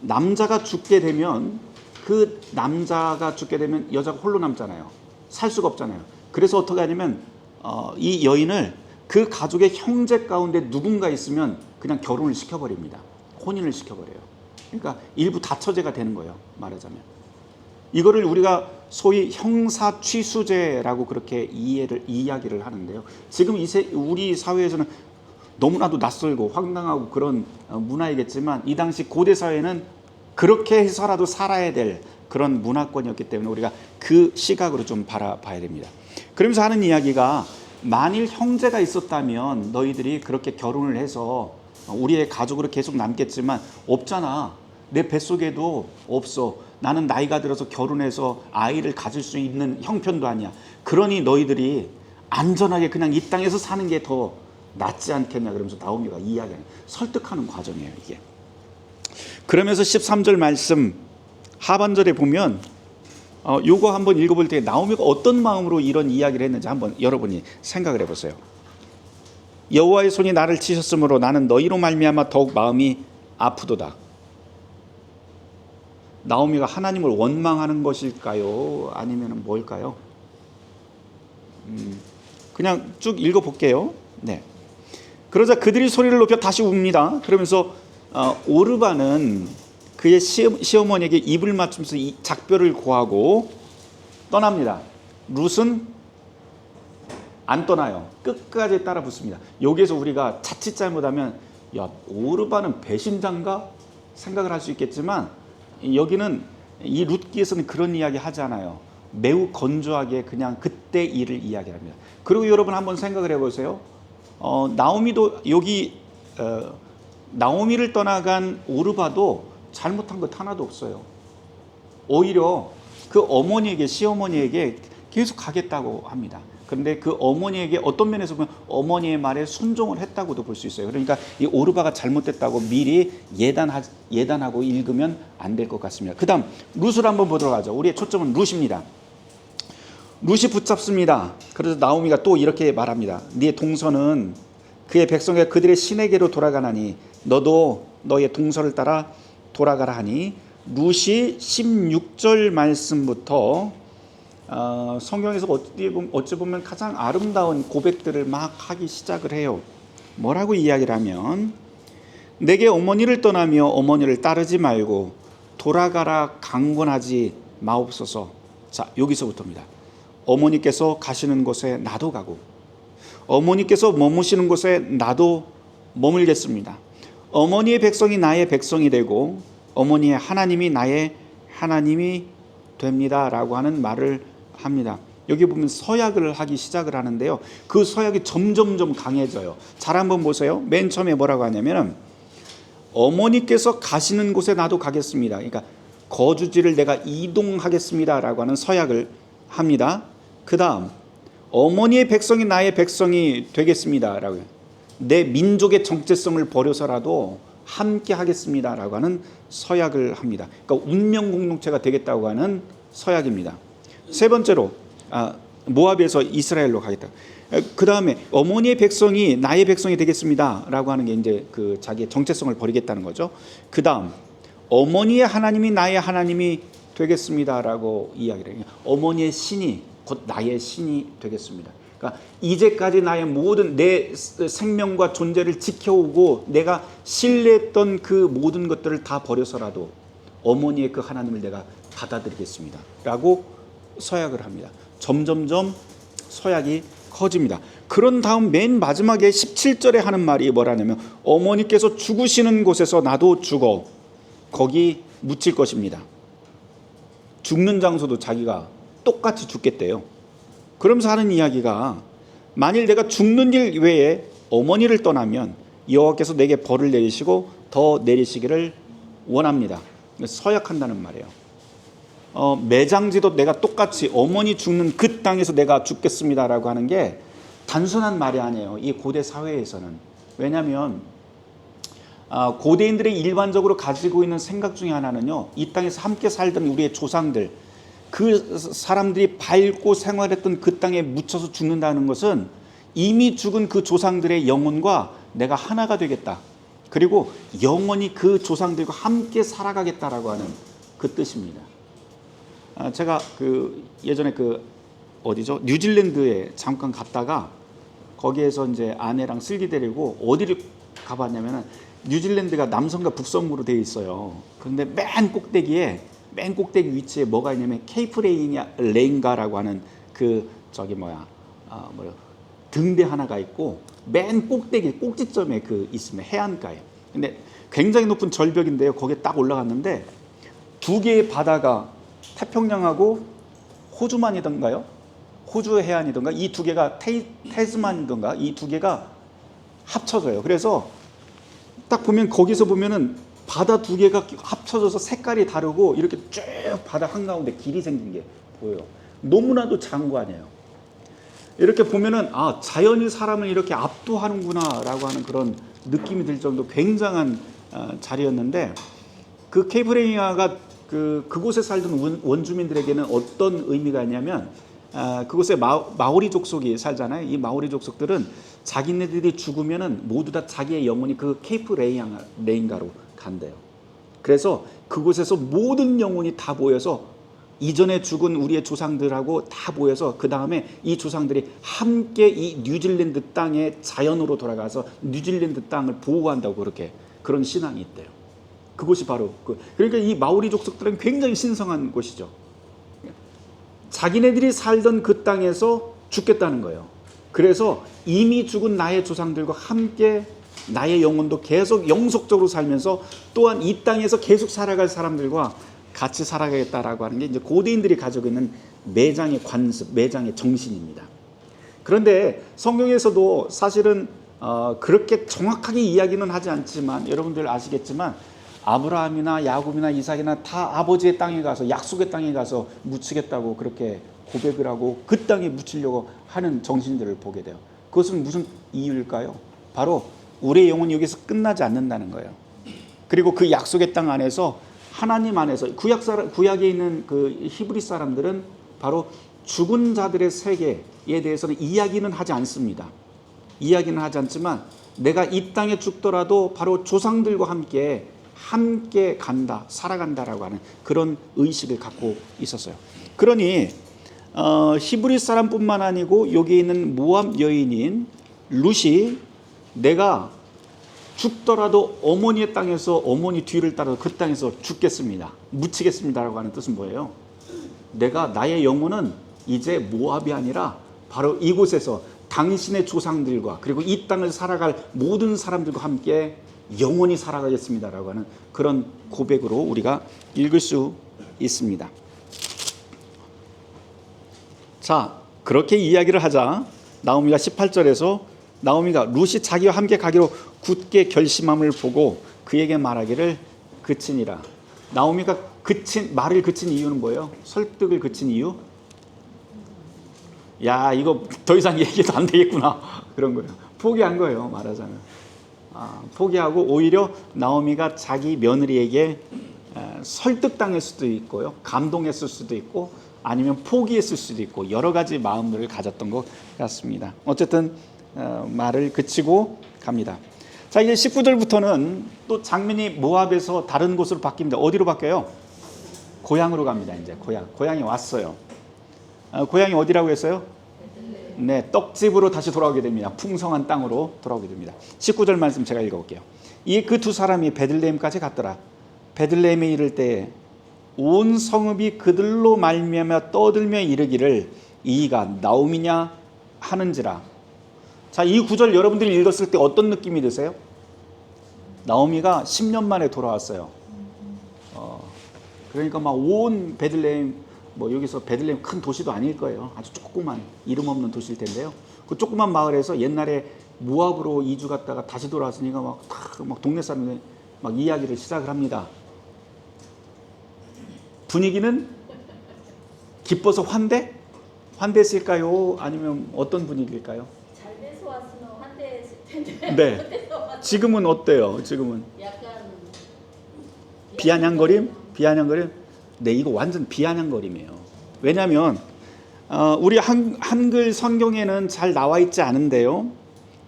남자가 죽게 되면 그 남자가 죽게 되면 여자가 홀로 남잖아요. 살 수가 없잖아요. 그래서 어떻게 하냐면 이 여인을 그 가족의 형제 가운데 누군가 있으면 그냥 결혼을 시켜버립니다. 혼인을 시켜버려요. 그러니까 일부 다처제가 되는 거예요. 말하자면 이거를 우리가 소위 형사취수제라고 그렇게 이야기를 하는데요. 지금 우리 사회에서는 너무나도 낯설고 황당하고 그런 문화이겠지만 이 당시 고대 사회는 그렇게 해서라도 살아야 될 그런 문화권이었기 때문에 우리가 그 시각으로 좀 바라봐야 됩니다. 그러면서 하는 이야기가 만일 형제가 있었다면 너희들이 그렇게 결혼을 해서 우리의 가족으로 계속 남겠지만 없잖아. 내 뱃속에도 없어. 나는 나이가 들어서 결혼해서 아이를 가질 수 있는 형편도 아니야. 그러니 너희들이 안전하게 그냥 이 땅에서 사는 게 더 낫지 않겠냐. 그러면서 나오미가 이야기하는 설득하는 과정이에요, 이게. 그러면서 13절 말씀 하반절에 보면 요거 한번 읽어볼 때 나오미가 어떤 마음으로 이런 이야기를 했는지 한번 여러분이 생각을 해보세요. 여호와의 손이 나를 치셨으므로 나는 너희로 말미암아 더욱 마음이 아프도다. 나오미가 하나님을 원망하는 것일까요? 아니면 뭘까요? 그냥 쭉 읽어볼게요. 네. 그러자 그들이 소리를 높여 다시 웁니다. 그러면서 오르바는 그의 시어머니에게 입을 맞추면서 이 작별을 고하고 떠납니다. 룻은 안 떠나요. 끝까지 따라 붙습니다. 여기에서 우리가 자칫 잘못하면 야, 오르바는 배신자인가 생각을 할 수 있겠지만 여기는 이 룻기에서는 그런 이야기 하지 않아요. 매우 건조하게 그냥 그때 일을 이야기합니다. 그리고 여러분 한번 생각을 해보세요. 나오미도 여기 나오미를 떠나간 오르바도 잘못한 것 하나도 없어요. 오히려 그 어머니에게 시어머니에게 계속 가겠다고 합니다. 그런데 그 어머니에게 어떤 면에서 보면 어머니의 말에 순종을 했다고도 볼 수 있어요. 그러니까 이 오르바가 잘못됐다고 미리 예단하고 읽으면 안 될 것 같습니다. 그 다음 룻을 한번 보도록 하죠. 우리의 초점은 룻입니다. 룻이 붙잡습니다. 그래서 나오미가 또 이렇게 말합니다. 네 동서는 그의 백성과 그들의 신에게로 돌아가나니 너도 너의 동서를 따라 돌아가라 하니 룻이 16절 말씀부터 성경에서 어찌 보면 가장 아름다운 고백들을 막 하기 시작을 해요. 뭐라고 이야기를 하면 내게 어머니를 떠나며 어머니를 따르지 말고 돌아가라 강권하지 마옵소서. 자, 여기서부터입니다. 어머니께서 가시는 곳에 나도 가고 어머니께서 머무시는 곳에 나도 머물겠습니다. 어머니의 백성이 나의 백성이 되고 어머니의 하나님이 나의 하나님이 됩니다 라고 하는 말을 합니다. 여기 보면 서약을 하기 시작을 하는데요. 그 서약이 점점점 강해져요. 잘 한번 보세요. 맨 처음에 뭐라고 하냐면 어머니께서 가시는 곳에 나도 가겠습니다. 그러니까 거주지를 내가 이동하겠습니다 라고 하는 서약을 합니다. 그 다음 어머니의 백성이 나의 백성이 되겠습니다 라고 해요. 내 민족의 정체성을 버려서라도 함께 하겠습니다 라고 하는 서약을 합니다. 그러니까 운명 공동체가 되겠다고 하는 서약입니다. 세 번째로 모압에서 이스라엘로 가겠다. 그 다음에 어머니의 백성이 나의 백성이 되겠습니다 라고 하는 게 이제 그 자기의 정체성을 버리겠다는 거죠. 그 다음 어머니의 하나님이 나의 하나님이 되겠습니다 라고 이야기를 해요. 어머니의 신이 곧 나의 신이 되겠습니다. 그러니까 이제까지 나의 모든 내 생명과 존재를 지켜오고 내가 신뢰했던 그 모든 것들을 다 버려서라도 어머니의 그 하나님을 내가 받아들이겠습니다 라고 서약을 합니다. 점점점 서약이 커집니다. 그런 다음 맨 마지막에 17절에 하는 말이 뭐라냐면 어머니께서 죽으시는 곳에서 나도 죽어 거기 묻힐 것입니다. 죽는 장소도 자기가 똑같이 죽겠대요. 그러면서 하는 이야기가 만일 내가 죽는 일 외에 어머니를 떠나면 여호와께서 내게 벌을 내리시고 더 내리시기를 원합니다. 서약한다는 말이에요. 매장지도 내가 똑같이 어머니 죽는 그 땅에서 내가 죽겠습니다라고 하는 게 단순한 말이 아니에요. 이 고대 사회에서는. 왜냐하면 고대인들이 일반적으로 가지고 있는 생각 중에 하나는요. 이 땅에서 함께 살던 우리의 조상들 그 사람들이 밟고 생활했던 그 땅에 묻혀서 죽는다는 것은 이미 죽은 그 조상들의 영혼과 내가 하나가 되겠다. 그리고 영원히 그 조상들과 함께 살아가겠다라고 하는 그 뜻입니다. 제가 그 예전에 그 어디죠? 뉴질랜드에 잠깐 갔다가 거기에서 이제 아내랑 슬기 데리고 어디를 가봤냐면은 뉴질랜드가 남섬과 북섬으로 되어 있어요. 그런데 맨 꼭대기 위치에 뭐가 있냐면 케이프 레인가라고 하는 그 저기 등대 하나가 있고 맨 꼭지점에 그 있습니다. 해안가에. 근데 굉장히 높은 절벽인데요. 거기에 딱 올라갔는데 두 개의 바다가 태평양하고 호주만이던가요? 호주 해안이던가 이 두 개가 태즈만이던가 이 두 개가 합쳐져요. 그래서 딱 보면 거기서 보면은 바다 두 개가 합쳐져서 색깔이 다르고 이렇게 쭉 바다 한가운데 길이 생긴 게 보여요. 너무나도 작은 거 아니에요. 이렇게 보면은 아, 자연이 사람을 이렇게 압도하는구나라고 하는 그런 느낌이 들 정도 굉장한 자리였는데 그 케이프레니아가 그곳에 살던 원주민들에게는 어떤 의미가 있냐면 그곳에 마오리 족속이 살잖아요. 이 마오리 족속들은 자기네들이 죽으면은 모두 다 자기의 영혼이 그 케이프 레인가로 간대요. 그래서 그곳에서 모든 영혼이 다 모여서 이전에 죽은 우리의 조상들하고 다 모여서 그 다음에 이 조상들이 함께 이 뉴질랜드 땅에 자연으로 돌아가서 뉴질랜드 땅을 보호한다고 그런 신앙이 있대요. 그곳이 바로 그러니까 이 마오리 족속들은 굉장히 신성한 곳이죠. 자기네들이 살던 그 땅에서 죽겠다는 거예요. 그래서 이미 죽은 나의 조상들과 함께 나의 영혼도 계속 영속적으로 살면서 또한 이 땅에서 계속 살아갈 사람들과 같이 살아가겠다라고 하는 게 이제 고대인들이 가지고 있는 매장의 관습, 매장의 정신입니다. 그런데 성경에서도 사실은 그렇게 정확하게 이야기는 하지 않지만 여러분들 아시겠지만 아브라함이나 야곱이나 이삭이나 다 아버지의 땅에 가서 약속의 땅에 가서 묻히겠다고 그렇게 고백을 하고 그 땅에 묻히려고 하는 정신들을 보게 돼요. 그것은 무슨 이유일까요? 바로 우리의 영혼이 여기서 끝나지 않는다는 거예요. 그리고 그 약속의 땅 안에서 하나님 안에서 구약에 있는 그 히브리 사람들은 바로 죽은 자들의 세계에 대해서는 이야기는 하지 않습니다. 이야기는 하지 않지만 내가 이 땅에 죽더라도 바로 조상들과 함께 간다, 살아간다라고 하는 그런 의식을 갖고 있었어요. 그러니 히브리 사람뿐만 아니고 여기 있는 모압 여인인 룻이 내가 죽더라도 어머니의 땅에서 어머니 뒤를 따라서 그 땅에서 죽겠습니다. 묻히겠습니다라고 하는 뜻은 뭐예요? 내가 나의 영혼은 이제 모압이 아니라 바로 이곳에서 당신의 조상들과 그리고 이 땅을 살아갈 모든 사람들과 함께 영원히 살아가겠습니다라고 하는 그런 고백으로 우리가 읽을 수 있습니다. 자, 그렇게 이야기를 하자 나오미가 18절에서 나오미가 룻이 자기와 함께 가기로 굳게 결심함을 보고 그에게 말하기를 그치니라. 나오미가 말을 그친 이유는 뭐예요? 설득을 그친 이유? 야, 이거 더 이상 얘기도 안 되겠구나 그런 거예요. 포기한 거예요, 말하자면. 포기하고 오히려 나오미가 자기 며느리에게 설득당할 수도 있고요, 감동했을 수도 있고 아니면 포기했을 수도 있고 여러 가지 마음들을 가졌던 것 같습니다. 어쨌든 말을 그치고 갑니다. 자, 이제 19절부터는 또 장면이 모압에서 다른 곳으로 바뀝니다. 어디로 바뀌어요? 고향으로 갑니다. 이제 고향에 왔어요. 고향이 어디라고 했어요? 네, 떡집으로 다시 돌아오게 됩니다. 풍성한 땅으로 돌아오게 됩니다. 19절 말씀 제가 읽어볼게요. 이에 그 두 사람이 베들레헴까지 갔더라. 베들레헴에 이를 때에 온 성읍이 그들로 말미암아 떠들며 이르기를 이가 나오미냐 하는지라. 자, 이 구절 여러분들이 읽었을 때 어떤 느낌이 드세요? 나오미가 10년 만에 돌아왔어요. 그러니까 막 온 베들레헴, 여기서 베들레헴 큰 도시도 아닐 거예요. 아주 조그만 이름 없는 도시일 텐데요. 그 조그만 마을에서 옛날에 모압으로 이주 갔다가 다시 돌아왔으니까 막 동네 사람들이 막 이야기를 시작을 합니다. 분위기는 기뻐서 환대했을까요? 아니면 어떤 분위기일까요? 잘 돼서 왔으면 환대했을 텐데. 네. 지금은 어때요? 지금은 약간 비아냥거림? 네, 이거 완전 비아냥거림이에요. 왜냐하면 우리 한글 성경에는 잘 나와 있지 않은데요.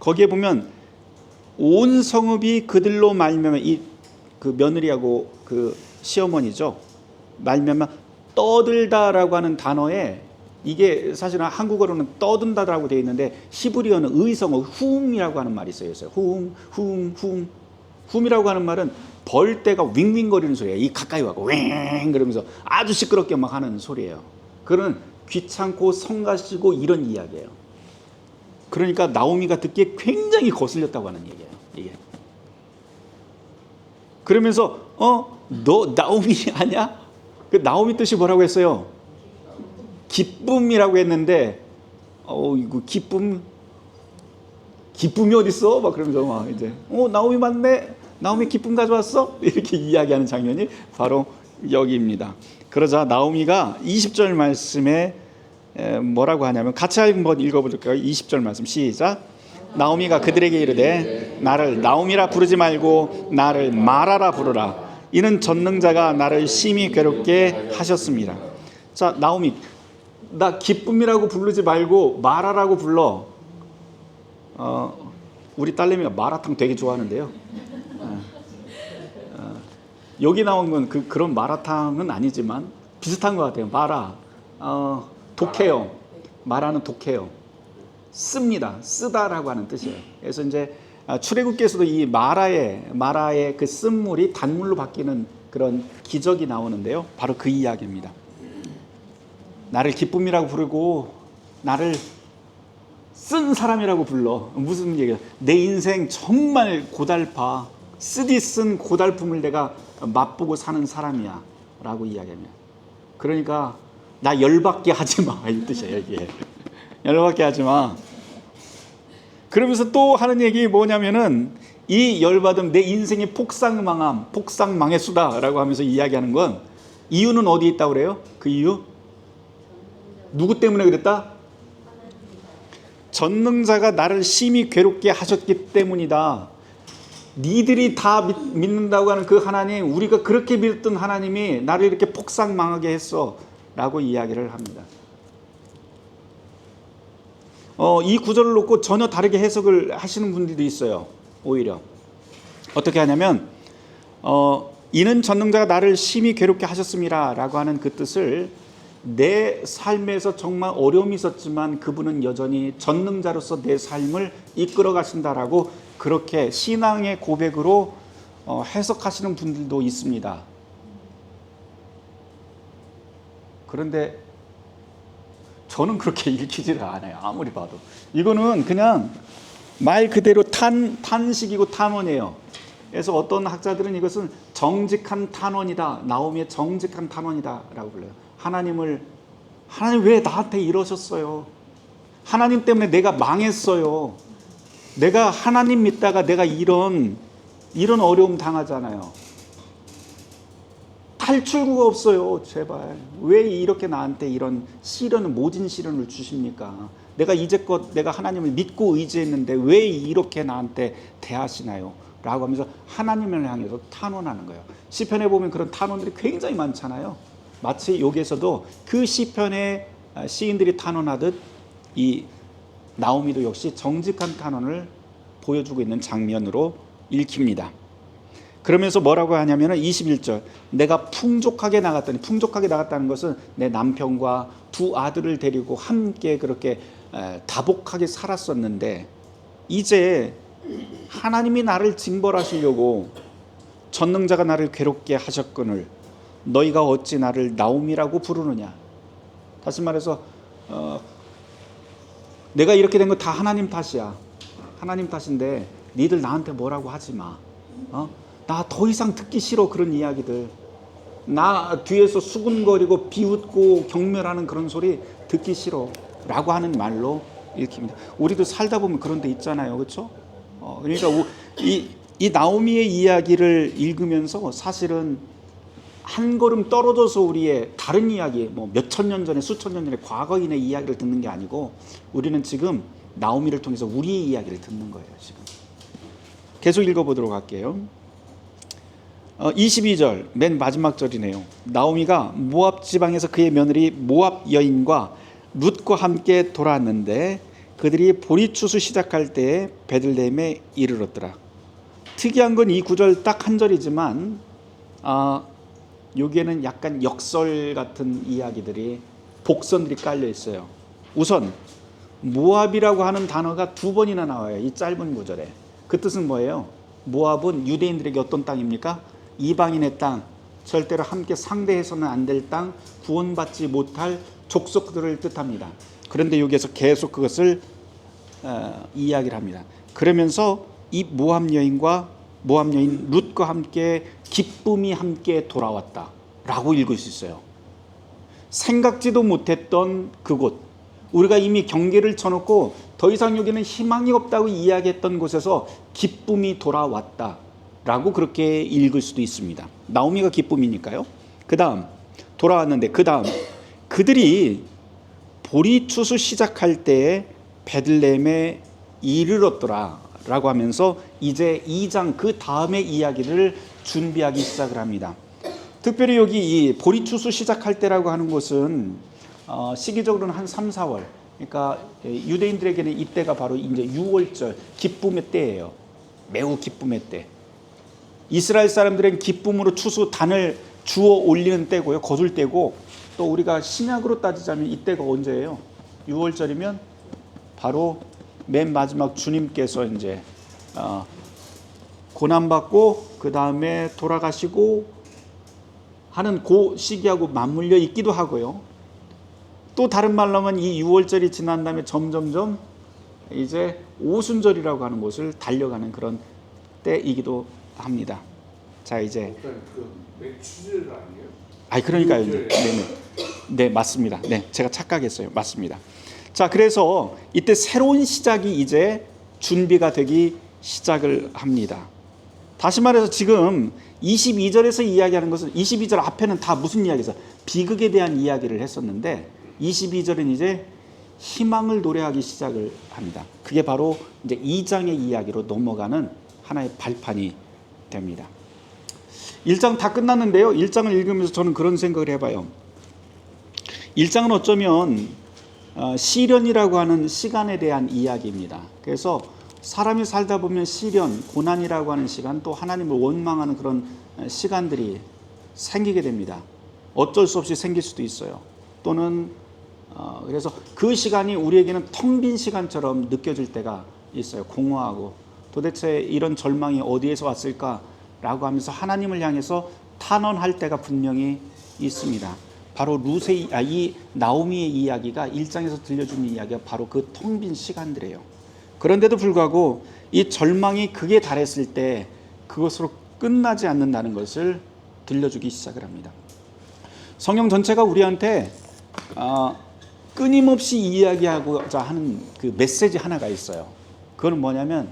거기에 보면 온 성읍이 그들로 말미암아 그 며느리하고 그 시어머니죠. 말미암아 떠들다라고 하는 단어에 이게 사실은 한국어로는 떠든다라고 되어 있는데 히브리어는 의성어 훔이라고 하는 말이 쓰여 있어요. 훔이라고 하는 말은 벌떼가 윙윙거리는 소리예요. 이 가까이 와고 윙 그러면서 아주 시끄럽게 막 하는 소리예요. 그런 귀찮고 성가시고 이런 이야기예요. 그러니까 나오미가 듣기에 굉장히 거슬렸다고 하는 얘기예요. 이게. 그러면서 너 나오미 아냐? 그 나오미 뜻이 뭐라고 했어요? 기쁨이라고 했는데 이거 기쁨이 어디 있어? 막 그러면서 막 이제 나오미 맞네. 나오미 기쁨 가져왔어? 이렇게 이야기하는 장면이 바로 여기입니다. 그러자 나오미가 20절 말씀에 뭐라고 하냐면 같이 한번 읽어볼까요? 20절 말씀 시작. 나오미가 그들에게 이르되 나를 나오미라 부르지 말고 나를 마라라 부르라. 이는 전능자가 나를 심히 괴롭게 하셨습니다. 자, 나오미, 나 기쁨이라고 부르지 말고 마라라고 불러. 우리 딸내미가 마라탕 되게 좋아하는데요. 여기 나온 건 그런 마라탕은 아니지만 비슷한 것 같아요. 마라, 독해요. 마라는 독해요. 씁니다. 쓰다라고 하는 뜻이에요. 그래서 이제 출애굽기에서도 이 마라의 그 쓴물이 단물로 바뀌는 그런 기적이 나오는데요. 바로 그 이야기입니다. 나를 기쁨이라고 부르고 나를 쓴 사람이라고 불러. 무슨 얘기야? 내 인생 정말 고달파. 쓰디 쓴 고달픔을 내가 맛보고 사는 사람이야 라고 이야기합니다. 그러니까 나 열받게 하지 마 이 뜻이에요. 이게 열받게 하지 마. 그러면서 또 하는 얘기 뭐냐면은 이 열받음 내 인생의 폭삭망의 수다라고 하면서 이야기하는 건 이유는 어디에 있다고 그래요? 그 이유? 누구 때문에 그랬다? 전능자가 나를 심히 괴롭게 하셨기 때문이다. 니들이 다 믿는다고 하는 그 하나님, 우리가 그렇게 믿었던 하나님이 나를 이렇게 폭삭망하게 했어 라고 이야기를 합니다. 이 구절을 놓고 전혀 다르게 해석을 하시는 분들도 있어요. 오히려 어떻게 하냐면 이는 전능자가 나를 심히 괴롭게 하셨습니다 라고 하는 그 뜻을 내 삶에서 정말 어려움이 있었지만 그분은 여전히 전능자로서 내 삶을 이끌어 가신다라고 그렇게 신앙의 고백으로 해석하시는 분들도 있습니다. 그런데 저는 그렇게 읽히지를 않아요. 아무리 봐도. 이거는 그냥 말 그대로 탄식이고 탄원이에요. 그래서 어떤 학자들은 이것은 정직한 탄원이다. 나오미의 정직한 탄원이다 라고 불러요. 하나님 왜 나한테 이러셨어요? 하나님 때문에 내가 망했어요. 내가 하나님 믿다가 내가 이런 어려움 당하잖아요. 탈출구가 없어요. 제발 왜 이렇게 나한테 이런 모진 시련을 주십니까? 내가 이제껏 내가 하나님을 믿고 의지했는데 왜 이렇게 나한테 대하시나요? 라고 하면서 하나님을 향해서 탄원하는 거예요. 시편에 보면 그런 탄원들이 굉장히 많잖아요. 마치 여기에서도 그 시편의 시인들이 탄원하듯 이 나오미도 역시 정직한 탄원을 보여주고 있는 장면으로 읽힙니다. 그러면서 뭐라고 하냐면 21절 내가 풍족하게 나갔다는 것은 내 남편과 두 아들을 데리고 함께 그렇게 다복하게 살았었는데 이제 하나님이 나를 징벌하시려고 전능자가 나를 괴롭게 하셨거늘 너희가 어찌 나를 나오미라고 부르느냐. 다시 말해서 내가 이렇게 된 거 다 하나님 탓이야. 하나님 탓인데 니들 나한테 뭐라고 하지 마. 나 더 이상 듣기 싫어. 그런 이야기들. 나 뒤에서 수군거리고 비웃고 경멸하는 그런 소리 듣기 싫어 라고 하는 말로 읽힙니다. 우리도 살다 보면 그런 데 있잖아요. 그렇죠? 그러니까 이 나오미의 이야기를 읽으면서 사실은 한 걸음 떨어져서 우리의 다른 이야기, 뭐 몇천 년 전에 수천 년 전에 과거인의 이야기를 듣는 게 아니고 우리는 지금 나오미를 통해서 우리의 이야기를 듣는 거예요. 지금 계속 읽어보도록 할게요. 22절 맨 마지막 절이네요. 나오미가 모압 지방에서 그의 며느리 모압 여인과 룻과 함께 돌아왔는데 그들이 보리추수 시작할 때에 베들레헴에 이르렀더라. 특이한 건 이 구절 딱 한 절이지만 여기에는 약간 역설 같은 이야기들이 복선들이 깔려 있어요. 우선 모압이라고 하는 단어가 2번이나 나와요. 이 짧은 구절에. 그 뜻은 뭐예요? 모압은 유대인들에게 어떤 땅입니까? 이방인의 땅, 절대로 함께 상대해서는 안 될 땅, 구원받지 못할 족속들을 뜻합니다. 그런데 여기에서 계속 그것을 이야기를 합니다. 그러면서 이 모압 여인 룻과 함께 기쁨이 함께 돌아왔다라고 읽을 수 있어요. 생각지도 못했던 그곳, 우리가 이미 경계를 쳐놓고 더 이상 여기는 희망이 없다고 이야기했던 곳에서 기쁨이 돌아왔다라고 그렇게 읽을 수도 있습니다. 나오미가 기쁨이니까요. 그 다음 돌아왔는데 그 다음 그들이 보리추수 시작할 때에 베들레헴에 이르렀더라 라고 하면서 이제 2장 그 다음의 이야기를 준비하기 시작을 합니다. 특별히 여기 이 보리추수 시작할 때라고 하는 것은 시기적으로는 한 3, 4월, 그러니까 유대인들에게는 이때가 바로 이제 6월절 기쁨의 때예요. 매우 기쁨의 때. 이스라엘 사람들은 기쁨으로 추수 단을 주어 올리는 때고요, 거둘 때고, 또 우리가 신약으로 따지자면 이때가 언제예요? 6월절이면 바로 맨 마지막 주님께서 이제 고난받고 그 다음에 돌아가시고 하는 그 시기하고 맞물려 있기도 하고요. 또 다른 말로 하면 이 6월절이 지난 다음에 점점점 이제 오순절이라고 하는 곳을 달려가는 그런 때이기도 합니다. 자, 이제 그 맥주절 아니에요? 그러니까요. 이제 네, 맞습니다. 네, 제가 착각했어요. 맞습니다. 자, 그래서 이때 새로운 시작이 이제 준비가 되기 시작을 합니다. 다시 말해서 지금 22절에서 이야기하는 것은 22절 앞에는 다 무슨 이야기죠? 비극에 대한 이야기를 했었는데 22절은 이제 희망을 노래하기 시작을 합니다. 그게 바로 이제 2장의 이야기로 넘어가는 하나의 발판이 됩니다. 1장 다 끝났는데요. 1장을 읽으면서 저는 그런 생각을 해봐요. 1장은 어쩌면 시련이라고 하는 시간에 대한 이야기입니다. 그래서 사람이 살다 보면 시련, 고난이라고 하는 시간, 또 하나님을 원망하는 그런 시간들이 생기게 됩니다. 어쩔 수 없이 생길 수도 있어요. 또는 그래서 그 시간이 우리에게는 텅 빈 시간처럼 느껴질 때가 있어요. 공허하고 도대체 이런 절망이 어디에서 왔을까라고 하면서 하나님을 향해서 탄원할 때가 분명히 있습니다. 바로 이 나오미의 이야기가 1장에서 들려주는 이야기가 바로 그 텅 빈 시간들이에요. 그런데도 불구하고 이 절망이 극에 달했을 때 그것으로 끝나지 않는다는 것을 들려주기 시작을 합니다. 성경 전체가 우리한테 끊임없이 이야기하고자 하는 그 메시지 하나가 있어요. 그건 뭐냐면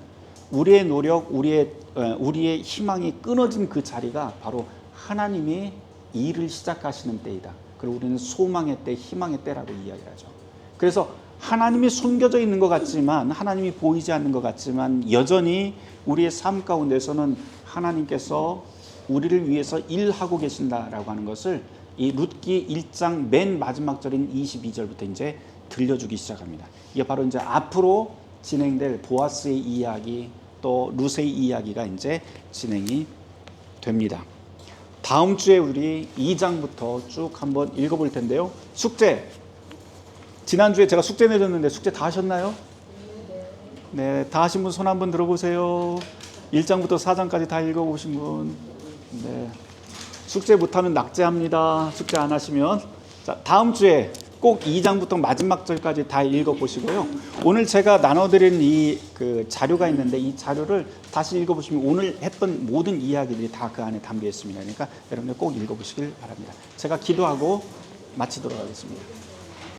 우리의 노력, 우리의 희망이 끊어진 그 자리가 바로 하나님이 일을 시작하시는 때이다. 그리고 우리는 소망의 때, 희망의 때라고 이야기를 하죠. 그래서 하나님이 숨겨져 있는 것 같지만, 하나님이 보이지 않는 것 같지만 여전히 우리의 삶 가운데서는 하나님께서 우리를 위해서 일하고 계신다라고 하는 것을 이 룻기 1장 맨 마지막 절인 22절부터 이제 들려주기 시작합니다. 이게 바로 이제 앞으로 진행될 보아스의 이야기, 또 룻의 이야기가 이제 진행이 됩니다. 다음 주에 우리 2장부터 쭉 한번 읽어볼 텐데요. 숙제. 지난주에 제가 숙제 내줬는데 숙제 다 하셨나요? 네, 다 하신 분 손 한번 들어보세요. 1장부터 4장까지 다 읽어보신 분. 네. 숙제 못하면 낙제합니다. 숙제 안 하시면. 자, 다음 주에 꼭 2장부터 마지막 절까지 다 읽어보시고요. 오늘 제가 나눠드린 이 그 자료가 있는데 이 자료를 다시 읽어보시면 오늘 했던 모든 이야기들이 다 그 안에 담겨 있습니다. 그러니까 여러분들 꼭 읽어보시길 바랍니다. 제가 기도하고 마치도록 하겠습니다.